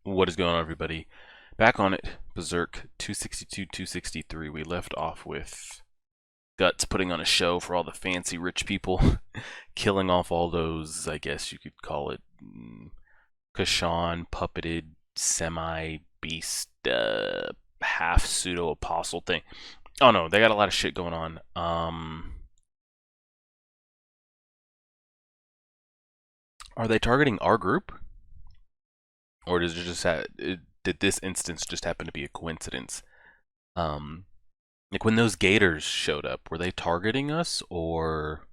What is going on, everybody? Back on it, Berserk 262, 263. We left off with Guts putting on a show for all the fancy rich people, killing off all those, I guess you could call it, Kashan, puppeted, semi-beast, half pseudo-apostle thing. Oh no, they got a lot of shit going on. Are they targeting our group? Or does it just did this instance just happen to be a coincidence? Um, like when those gators showed up, were they targeting us or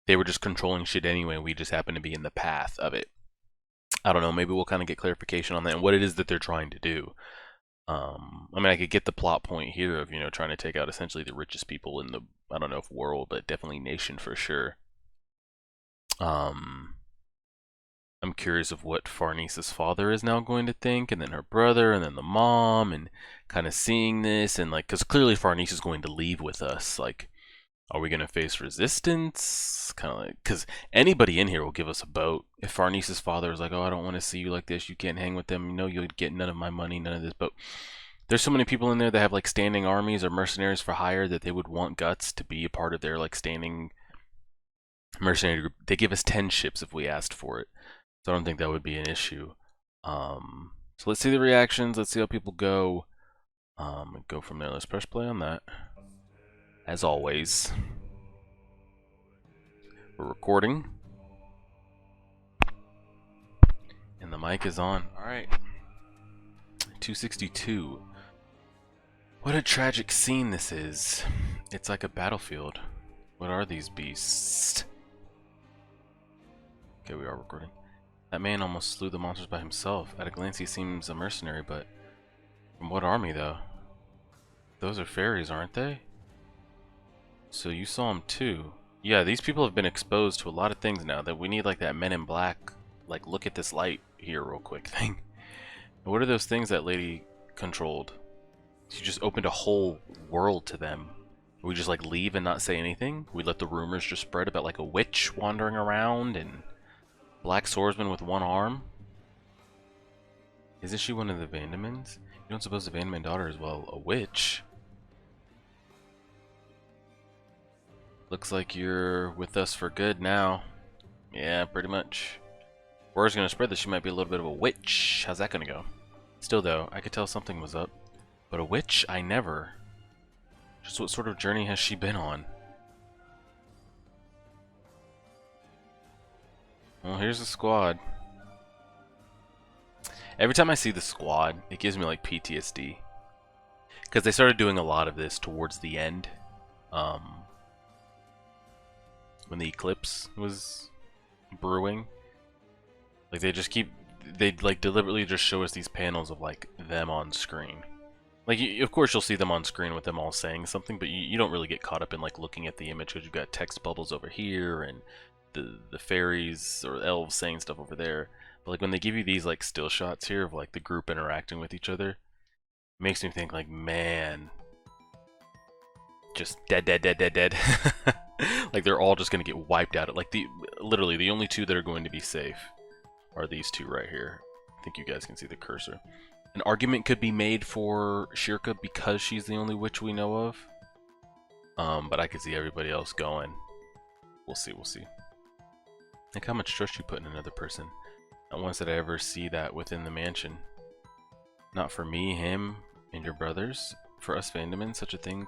they were just controlling shit anyway? We just happened to be in the path of it. I don't know. Maybe we'll kind of get clarification on that and what it is that they're trying to do. I mean, I could get the plot point here of trying to take out essentially the richest people in the I don't know if world, but definitely nation for sure. Um, I'm curious of what Farnese's father is now going to think, and then her brother, and then the mom, and kind of seeing this, and like, because clearly Farnese is going to leave with us. Like, are we going to face resistance? Kind of like, because anybody in here will give us a boat. If Farnese's father is like, oh, I don't want to see you like this, you can't hang with them, you'll get none of my money, none of this. But there's so many people in there that have like standing armies or mercenaries for hire that they would want Guts to be a part of their like standing mercenary group. They give us 10 ships if we asked for it. So I don't think that would be an issue. So let's see the reactions. Let's see how people go. Go from there. Let's press play on that. As always, we're recording, and the mic is on. All right. 262. What a tragic scene this is. It's like a battlefield. What are these beasts? Okay, we are recording. That man almost slew the monsters by himself. At a glance, he seems a mercenary, but from what army, though? Those are fairies, aren't they? So you saw them too. Yeah, these people have been exposed to a lot of things now that we need like that Men in Black, like look at this light here real quick thing. What are those things that lady controlled? She just opened a whole world to them. We just like leave and not say anything? We let the rumors just spread about like a witch wandering around and black swordsman with one arm? Isn't she one of the Vandimions? You don't suppose the Vandimion daughter is, well, a witch? Looks like you're with us for good now. Yeah, pretty much. Word's gonna spread that she might be a little bit of a witch. How's that gonna go? Still though, I could tell something was up. But a witch? I never. Just what sort of journey has she been on? Well, here's the squad. Every time I see the squad, it gives me like PTSD. Because they started doing a lot of this towards the end. When the eclipse was brewing. Like they like deliberately just show us these panels of like them on screen. Like, of course you'll see them on screen with them all saying something, but you don't really get caught up in like looking at the image because you've got text bubbles over here and the fairies or elves saying stuff over there. But like when they give you these like still shots here of like the group interacting with each other, it makes me think like, man, just dead, dead, dead, dead, dead. Like they're all just gonna get wiped out. Like literally the only two that are going to be safe are these two right here. I think you guys can see the cursor. An argument could be made for Shirka because she's the only witch we know of. But I could see everybody else going. We'll see, we'll see. Like how much trust you put in another person. Not once did I ever see that within the mansion. Not for me, him, and your brothers. For us Vandimion, such a thing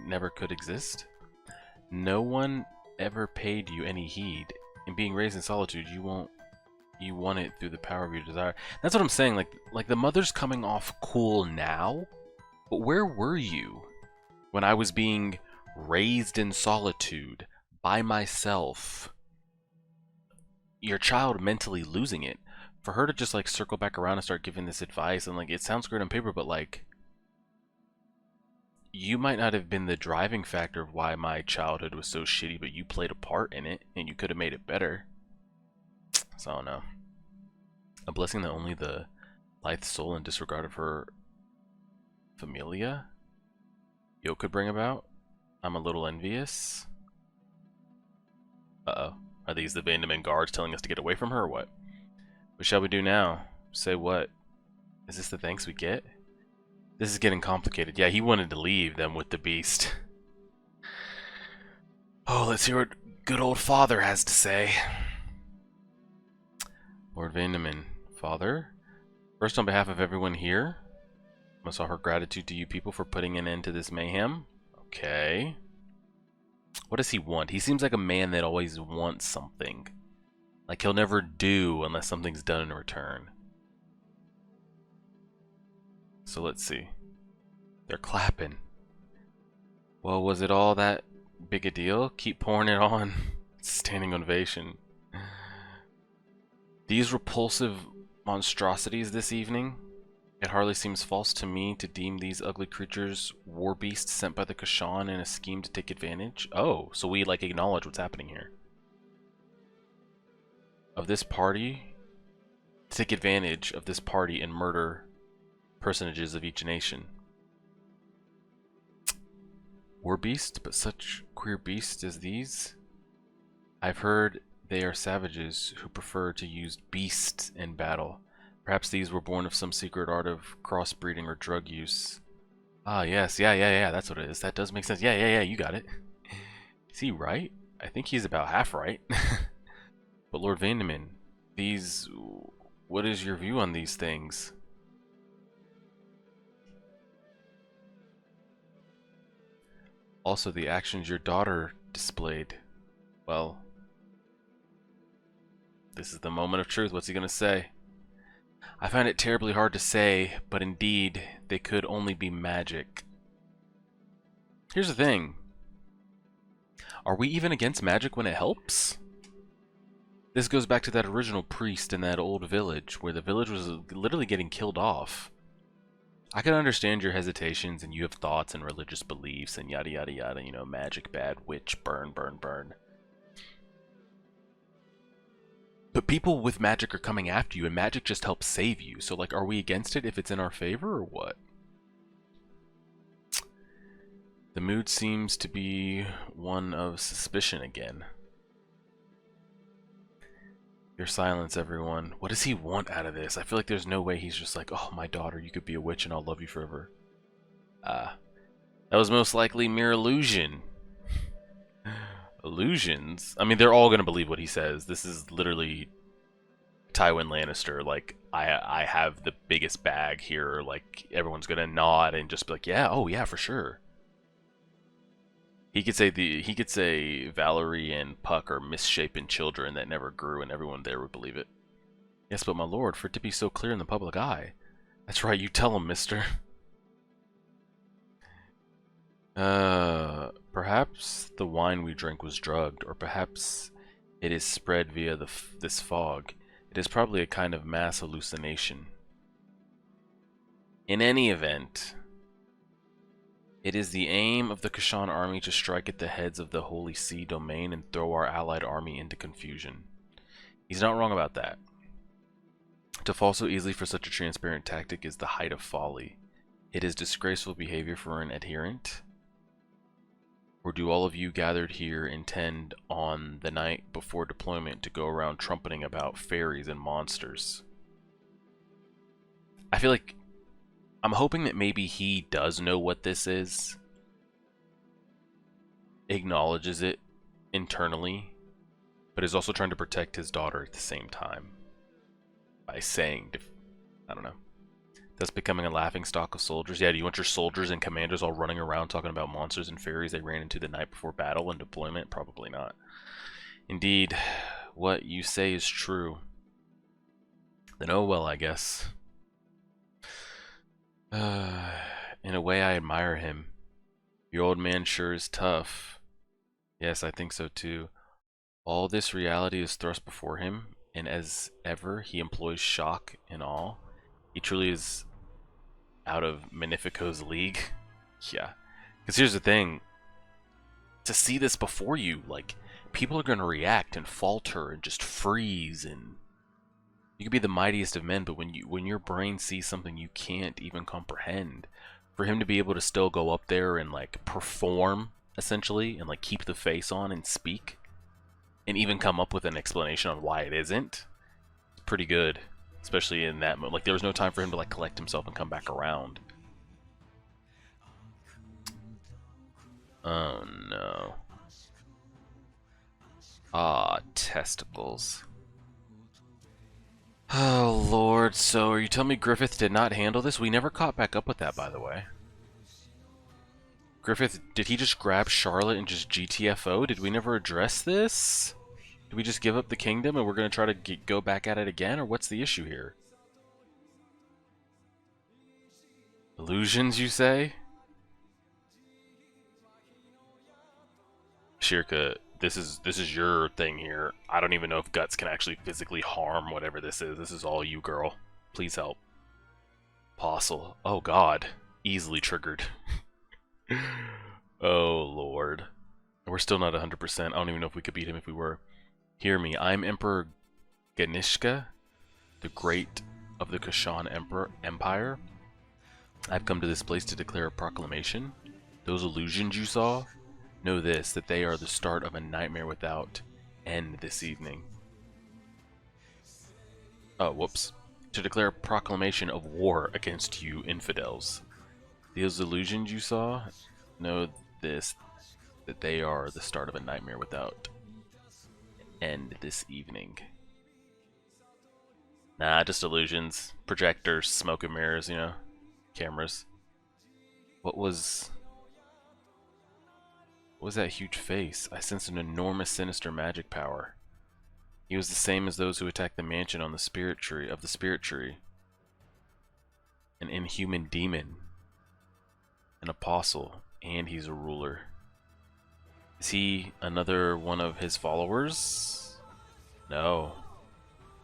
never could exist. No one ever paid you any heed. In being raised in solitude, you want it through the power of your desire. That's what I'm saying. Like the mother's coming off cool now, but where were you when I was being raised in solitude by myself? Your child mentally losing it. For her to just like circle back around and start giving this advice, and like it sounds great on paper, but like you might not have been the driving factor of why my childhood was so shitty, but you played a part in it and you could have made it better. So I don't know. A blessing that only the lithe soul and disregard of her familia Yo could bring about. I'm a little envious. Uh-oh. Are these the Vandimion guards telling us to get away from her or what? What shall we do now? Say what? Is this the thanks we get? This is getting complicated. Yeah, he wanted to leave them with the beast. Oh, let's hear what good old father has to say. Lord Vandimion. Father? First, on behalf of everyone here, I must offer gratitude to you people for putting an end to this mayhem. Okay. What does he want? He seems like a man that always wants something. Like he'll never do unless something's done in return. So let's see. They're clapping. Well, was it all that big a deal? Keep pouring it on. Standing ovation. These repulsive monstrosities this evening? It hardly seems false to me to deem these ugly creatures war beasts sent by the Kashan in a scheme to take advantage. Oh, so we like acknowledge what's happening here. Of this party, to take advantage of this party and murder personages of each nation. War beasts, but such queer beasts as these? I've heard they are savages who prefer to use beasts in battle. Perhaps these were born of some secret art of crossbreeding or drug use. Ah, yes, yeah, that's what it is. That does make sense. Yeah, you got it. Is he right? I think he's about half right. But Lord Vandimion, these... what is your view on these things? Also, the actions your daughter displayed. Well, this is the moment of truth. What's he gonna say? I find it terribly hard to say, but indeed, they could only be magic. Here's the thing. Are we even against magic when it helps? This goes back to that original priest in that old village, where the village was literally getting killed off. I can understand your hesitations, and you have thoughts and religious beliefs, and yada yada yada, you know, magic, bad, witch, burn, burn, burn. But people with magic are coming after you, and magic just helps save you. So, like, are we against it if it's in our favor, or what? The mood seems to be one of suspicion again. Your silence, everyone. What does he want out of this? I feel like there's no way he's just like, oh, my daughter, you could be a witch and I'll love you forever. That was most likely mere illusion. Illusions? I mean, they're all going to believe what he says. This is literally Tywin Lannister. Like, I have the biggest bag here. Like, everyone's going to nod and just be like, yeah, oh yeah, for sure. He could say Valerie and Puck are misshapen children that never grew, and everyone there would believe it. Yes, but my lord, for it to be so clear in the public eye. That's right, you tell him, mister. Perhaps the wine we drank was drugged, or perhaps it is spread via this fog. It is probably a kind of mass hallucination. In any event, it is the aim of the Kashan army to strike at the heads of the Holy See domain and throw our allied army into confusion. He's not wrong about that. To fall so easily for such a transparent tactic is the height of folly. It is disgraceful behavior for an adherent. Or do all of you gathered here intend on the night before deployment to go around trumpeting about fairies and monsters? I feel like I'm hoping that maybe he does know what this is, acknowledges it internally, but is also trying to protect his daughter at the same time by saying, I don't know, thus becoming a laughingstock of soldiers. Yeah, do you want your soldiers and commanders all running around talking about monsters and fairies they ran into the night before battle and deployment? Probably not. Indeed, what you say is true. Then oh well, I guess. In a way, I admire him. Your old man sure is tough. Yes, I think so too. All this reality is thrust before him, and as ever, he employs shock and awe. He truly is out of Magnifico's league. Yeah. Because here's the thing. To see this before you, like, people are going to react and falter and just freeze, and you could be the mightiest of men, but when your brain sees something you can't even comprehend, for him to be able to still go up there and like perform essentially and like keep the face on and speak and even come up with an explanation on why it isn't, pretty good, especially in that moment. Like, there was no time for him to like collect himself and come back around. Oh no. Ah, testicles. Oh lord, so are you telling me Griffith did not handle this? We never caught back up with that, by the way. Griffith, did he just grab Charlotte and just GTFO? Did we never address this? Did we just give up the kingdom and we're going to try to go back at it again? Or what's the issue here? Illusions, you say? Shirka, this is your thing here. I don't even know if Guts can actually physically harm whatever this is. This is all you, girl. Please help. Apostle. Oh god. Easily triggered. Oh lord. We're still not 100%. I don't even know if we could beat him if we were. Hear me. I'm Emperor Ganishka, the great of the Kashan Empire. I've come to this place to declare a proclamation. Those illusions you saw, know this, that they are the start of a nightmare without end this evening. Oh, whoops. To declare a proclamation of war against you infidels. Those illusions you saw, know this, that they are the start of a nightmare without end this evening. Nah, just illusions. Projectors, smoke and mirrors, you know. Cameras. What was that huge face? I sensed an enormous sinister magic power. He was the same as those who attacked the mansion on the spirit tree of the spirit tree. An inhuman demon. An apostle, and he's a ruler. Is he another one of his followers? No.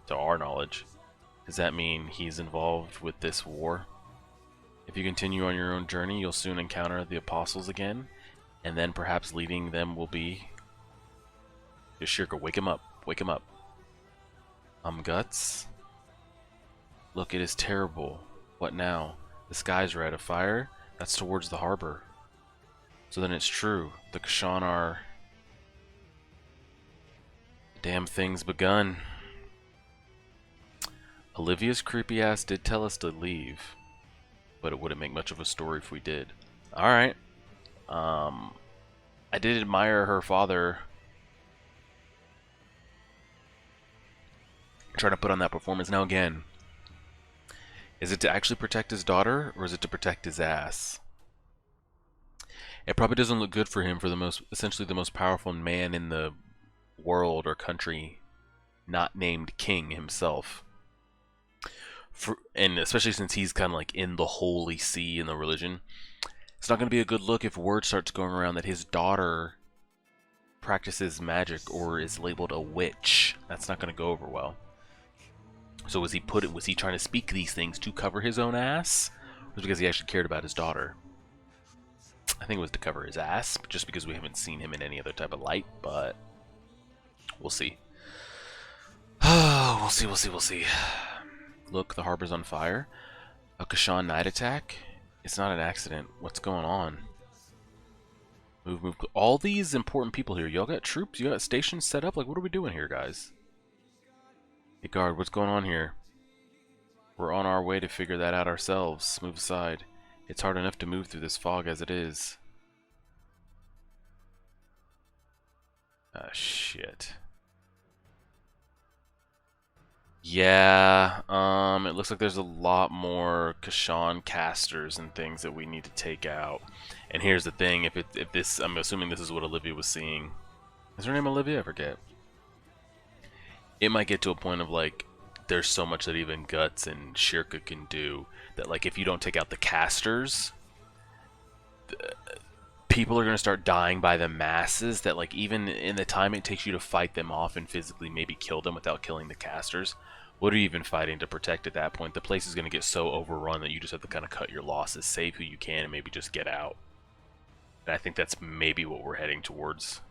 To our knowledge. Does that mean he's involved with this war? If you continue on your own journey, you'll soon encounter the apostles again, and then perhaps leading them will be... Shirka, wake him up. Wake him up. Guts? Look, it is terrible. What now? The skies red. A fire? That's towards the harbor. So then it's true. The Kashan are... Damn thing's begun. Olivia's creepy ass did tell us to leave, but it wouldn't make much of a story if we did. Alright. I did admire her father trying to put on that performance. Now again, is it to actually protect his daughter, or is it to protect his ass? It probably doesn't look good for him, for essentially the most powerful man in the world or country, not named king himself. And especially since he's kind of like in the holy see in the religion, it's not going to be a good look if word starts going around that his daughter practices magic or is labeled a witch. That's not going to go over well. So was he trying to speak these things to cover his own ass, or was it because he actually cared about his daughter? I think it was to cover his ass, just because we haven't seen him in any other type of light, but we'll see. We'll see. Look, the harbor's on fire. A Kashan night attack? It's not an accident. What's going on? Move. All these important people here. Y'all got troops? You got stations set up? Like, what are we doing here, guys? Hey, guard, what's going on here? We're on our way to figure that out ourselves. Move aside. It's hard enough to move through this fog as it is. Ah, shit. Yeah, it looks like there's a lot more Kashan casters and things that we need to take out. And here's the thing, if this, I'm assuming this is what Olivia was seeing. Is her name Olivia? I forget. It might get to a point of like, there's so much that even Guts and Shirka can do that like if you don't take out the casters, people are going to start dying by the masses, that like even in the time it takes you to fight them off and physically maybe kill them without killing the casters, what are you even fighting to protect at that point? The place is going to get so overrun that you just have to kind of cut your losses, save who you can, and maybe just get out. And I think that's maybe what we're heading towards.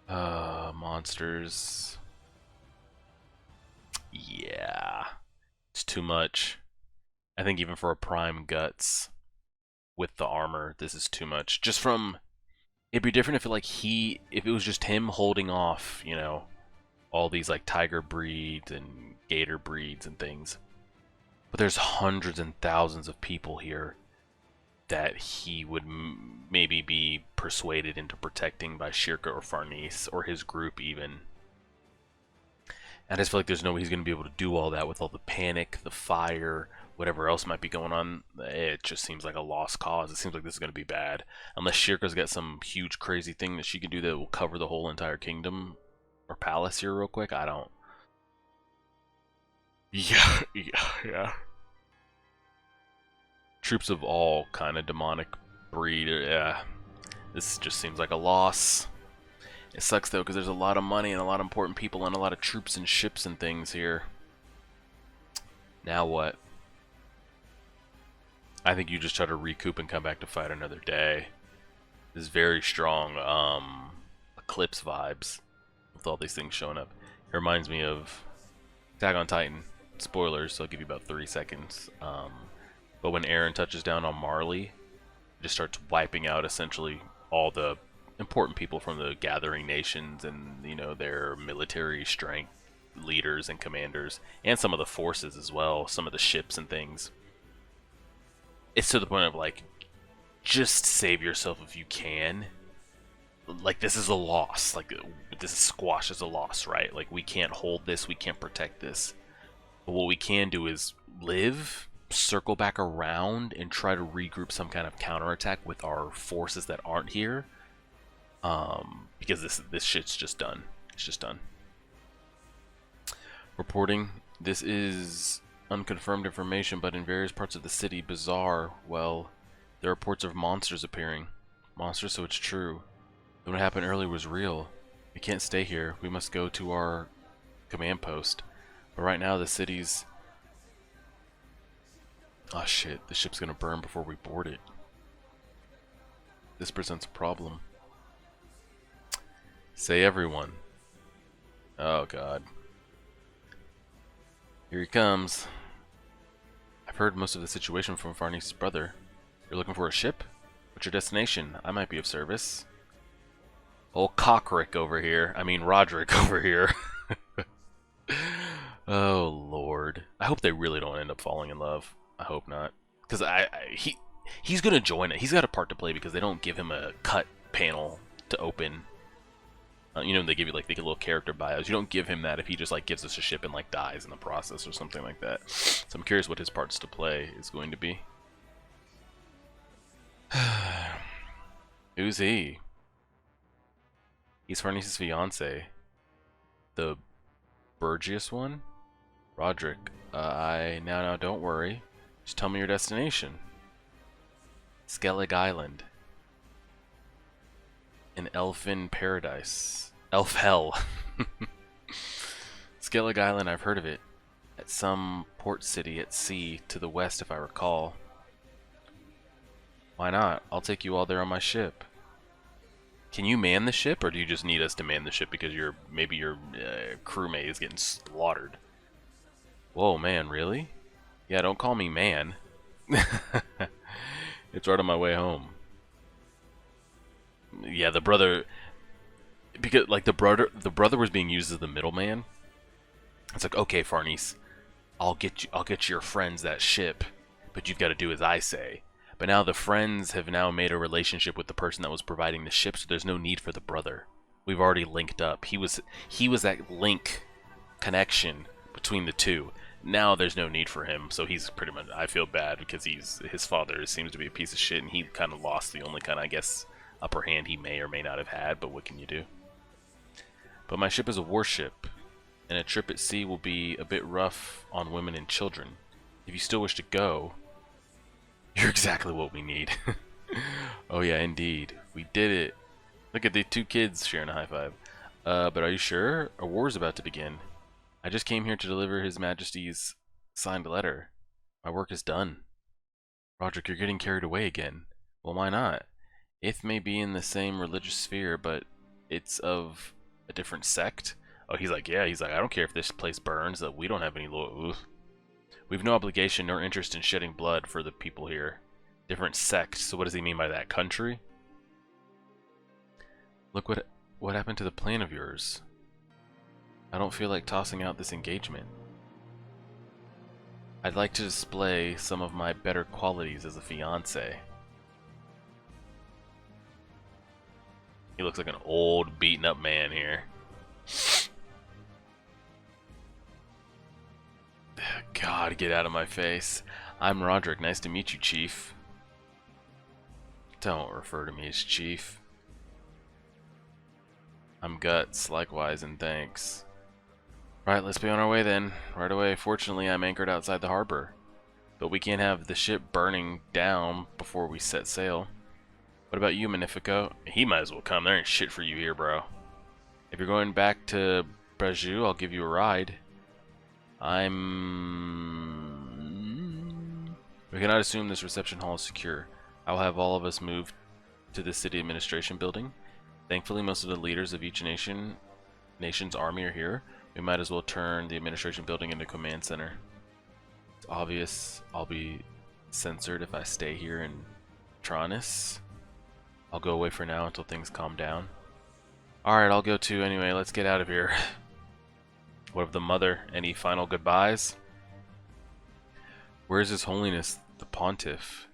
Monsters. Yeah. It's too much. I think even for a prime Guts with the armor, this is too much. Just from... It'd be different if it was just him holding off, you know, all these like tiger breeds and gator breeds and things. But there's hundreds and thousands of people here that he would maybe be persuaded into protecting by Shirka or Farnese or his group even. And I just feel like there's no way he's going to be able to do all that with all the panic, the fire, whatever else might be going on. It just seems like a lost cause. It seems like this is going to be bad. Unless Shirka's got some huge crazy thing that she can do that will cover the whole entire kingdom or palace here real quick. I don't. Yeah. Troops of all kind of demonic breed. Yeah. This just seems like a loss. It sucks though because there's a lot of money and a lot of important people and a lot of troops and ships and things here. Now what? I think you just try to recoup and come back to fight another day. This is very strong Eclipse vibes with all these things showing up. It reminds me of Attack on Titan. Spoilers, so I'll give you about 3 seconds. But when Eren touches down on Marley, it just starts wiping out essentially all the important people from the gathering nations and, you know, their military strength leaders and commanders, and some of the forces as well, some of the ships and things. It's to the point of like, just save yourself if you can. Like, this is a loss. Like, this squash is a loss, right? Like, we can't hold this, we can't protect this. But what we can do is live, circle back around, and try to regroup some kind of counterattack with our forces that aren't here. Because this shit's just done. It's just done. Reporting. This is unconfirmed information, but in various parts of the city, bizarre, well, there are reports of monsters appearing. Monsters, so it's true. What happened earlier was real. We can't stay here. We must go to our command post. But right now, the city's... Oh shit, the ship's gonna burn before we board it. This presents a problem. Say everyone. Oh god. Here he comes. I've heard most of the situation from Farnese's brother. You're looking for a ship? What's your destination? I might be of service. Old Cockrick over here. I mean Roderick over here. Oh lord. I hope they really don't end up falling in love. I hope not. Because he's gonna join it. He's got a part to play because they don't give him a cut panel to open. You know, they give you like the little character bios. You don't give him that if he just like gives us a ship and like dies in the process or something like that. So I'm curious what his parts to play is going to be. Who's he? He's Farnese's fiance. The Burgess one? Roderick. Now, don't worry. Just tell me your destination. Skellig Island. An elfin paradise. Elf hell. Skellig Island, I've heard of it. At some port city at sea to the west, if I recall. Why not? I'll take you all there on my ship. Can you man the ship, or do you just need us to man the ship because maybe your crewmate is getting slaughtered? Whoa, man, really? Yeah, don't call me man. It's right on my way home. Yeah, the brother, because like the brother was being used as the middleman. It's like, okay, Farnese, I'll get your friends that ship, but you've got to do as I say. But now the friends have now made a relationship with the person that was providing the ship, so there's no need for the brother. We've already linked up. He was that link connection between the two. Now there's no need for him, so he's pretty much. I feel bad because his father seems to be a piece of shit, and he kind of lost the only kind of, I guess, upper hand he may or may not have had. But what can you do? But my ship is a warship, and a trip at sea will be a bit rough on women and children. If you still wish to go, you're exactly what we need. Oh yeah, indeed. We did it. Look at the two kids sharing a high five. But are you sure? A war's about to begin. I just came here to deliver His Majesty's signed letter. My work is done. Roderick, you're getting carried away again. Well, why not? Ith may be in the same religious sphere, but it's of a different sect. Oh, he's like, yeah, I don't care if this place burns, that we don't have any We've no obligation nor interest in shedding blood for the people here. Different sect, so what does he mean by that? Country? Look what happened to the plane of yours. I don't feel like tossing out this engagement. I'd like to display some of my better qualities as a fiancé. He looks like an old, beaten up man here. God, get out of my face. I'm Roderick. Nice to meet you, Chief. Don't refer to me as Chief. I'm Guts, likewise, and thanks. Right, let's be on our way then. Right away. Fortunately, I'm anchored outside the harbor. But we can't have the ship burning down before we set sail. What about you, Magnifico? He might as well come. There ain't shit for you here, bro. If you're going back to Brejou, I'll give you a ride. We cannot assume this reception hall is secure. I will have all of us move to the city administration building. Thankfully, most of the leaders of each nation's army are here. We might as well turn the administration building into a command center. It's obvious I'll be censored if I stay here in Tronis. I'll go away for now until things calm down. Alright, I'll go too anyway. Let's get out of here. What of the mother? Any final goodbyes? Where is His Holiness the Pontiff?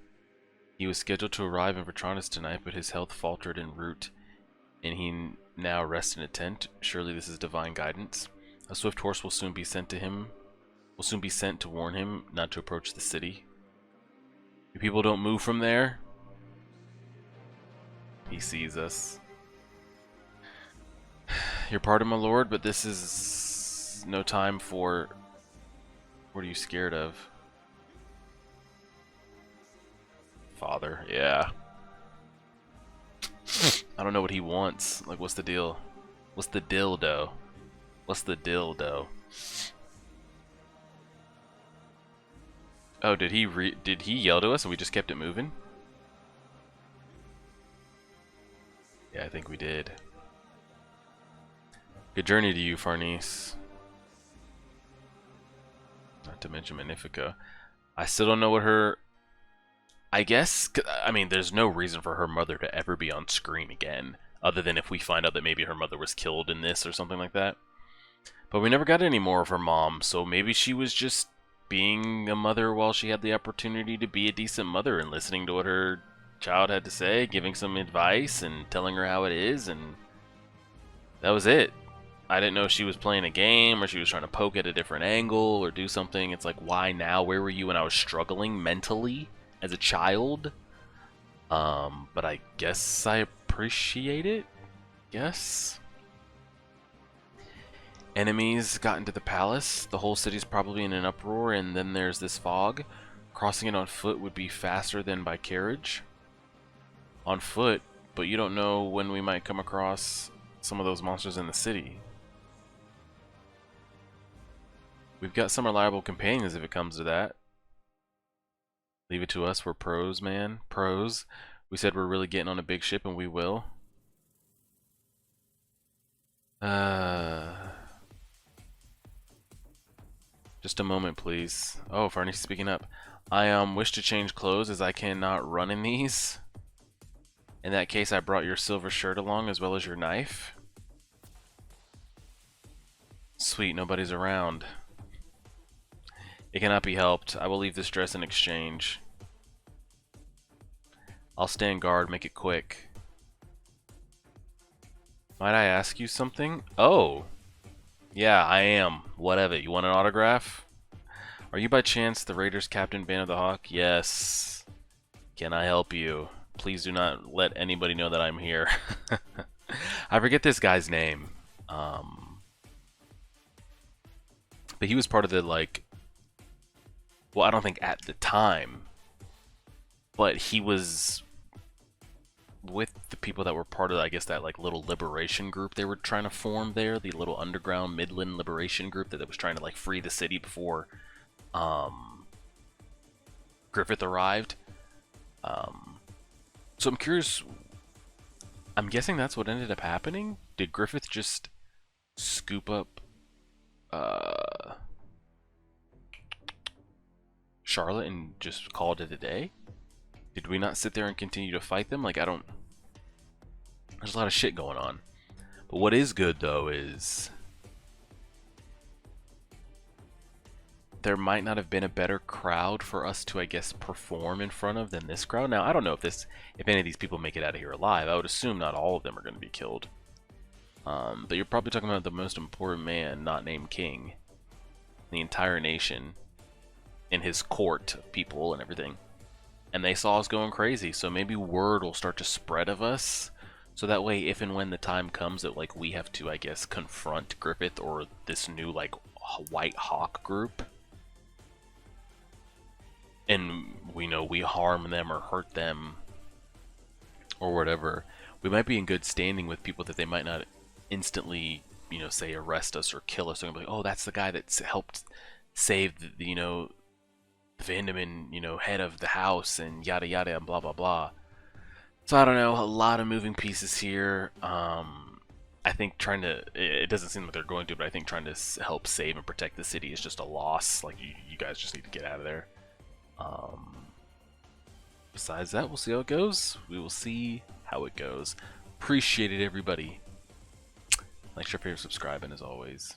He was scheduled to arrive in Vertranis tonight, but his health faltered en route, and he now rests in a tent. Surely this is divine guidance. A swift horse will soon be sent to him. Will soon be sent to warn him not to approach the city. You people don't move from there. He sees us. Your pardon, my lord, but this is no time for... What are you scared of? Father, yeah. I don't know what he wants. Like, what's the deal? What's the dildo? What's the dildo? Oh, did he yell to us and we just kept it moving? Yeah, I think we did. Good journey to you, Farnese. Not to mention Magnifico. I still don't know what her... I guess, I mean, there's no reason for her mother to ever be on screen again, other than if we find out that maybe her mother was killed in this or something like that. But we never got any more of her mom, so maybe she was just being a mother while she had the opportunity to be a decent mother and listening to what her child had to say, giving some advice and telling her how it is, and that was it. I didn't know if she was playing a game or she was trying to poke at a different angle or do something. It's like, why now? Where were you when I was struggling mentally as a child? But I guess I appreciate it. Yes. Enemies got into the palace. The whole city's probably in an uproar, and then there's this fog. Crossing it on foot would be faster than by carriage. On foot, but you don't know when we might come across some of those monsters in the city. We've got some reliable companions if it comes to that. Leave it to us. We're pros, man. Pros. We said we're really getting on a big ship, and we will. Just a moment, please. Oh, Farnese speaking up. I wish to change clothes as I cannot run in these. In that case, I brought your silver shirt along as well as your knife. Sweet, nobody's around. It cannot be helped. I will leave this dress in exchange. I'll stand guard, make it quick. Might I ask you something? Oh! Yeah, I am. Whatever. You want an autograph? Are you by chance the Raiders Captain Bane of the Hawk? Yes. Can I help you? Please do not let anybody know that I'm here. I forget this guy's name. But he was part of the, like... Well, I don't think at the time. But he was with the people that were part of, I guess, that like little liberation group they were trying to form there. The little underground Midland liberation group that was trying to like free the city before Griffith arrived. So I'm curious. I'm guessing that's what ended up happening. Did Griffith just scoop up Charlotte and just call it a day? Did we not sit there and continue to fight them? Like, I don't... There's a lot of shit going on. But what is good, though, is... there might not have been a better crowd for us to, I guess, perform in front of than this crowd. Now, I don't know if any of these people make it out of here alive. I would assume not all of them are going to be killed. But you're probably talking about the most important man, not named King. The entire nation, in his court of people and everything. And they saw us going crazy, so maybe word will start to spread of us. So that way, if and when the time comes that, like, we have to, I guess, confront Griffith or this new, like, White Hawk group, and we know we harm them or hurt them or whatever, we might be in good standing with people that they might not instantly, you know, say arrest us or kill us. They're gonna be like, oh, that's the guy that's helped save the, you know, the Vandimion, you know, head of the house and yada yada and blah blah blah. So I don't know, a lot of moving pieces here. I think it doesn't seem like they're going to, but I think trying to help save and protect the city is just a loss. Like, you guys just need to get out of there. Besides that, we'll see how it goes. We will see how it goes. Appreciate it, everybody. Like, share, favorite, subscribe, and as always,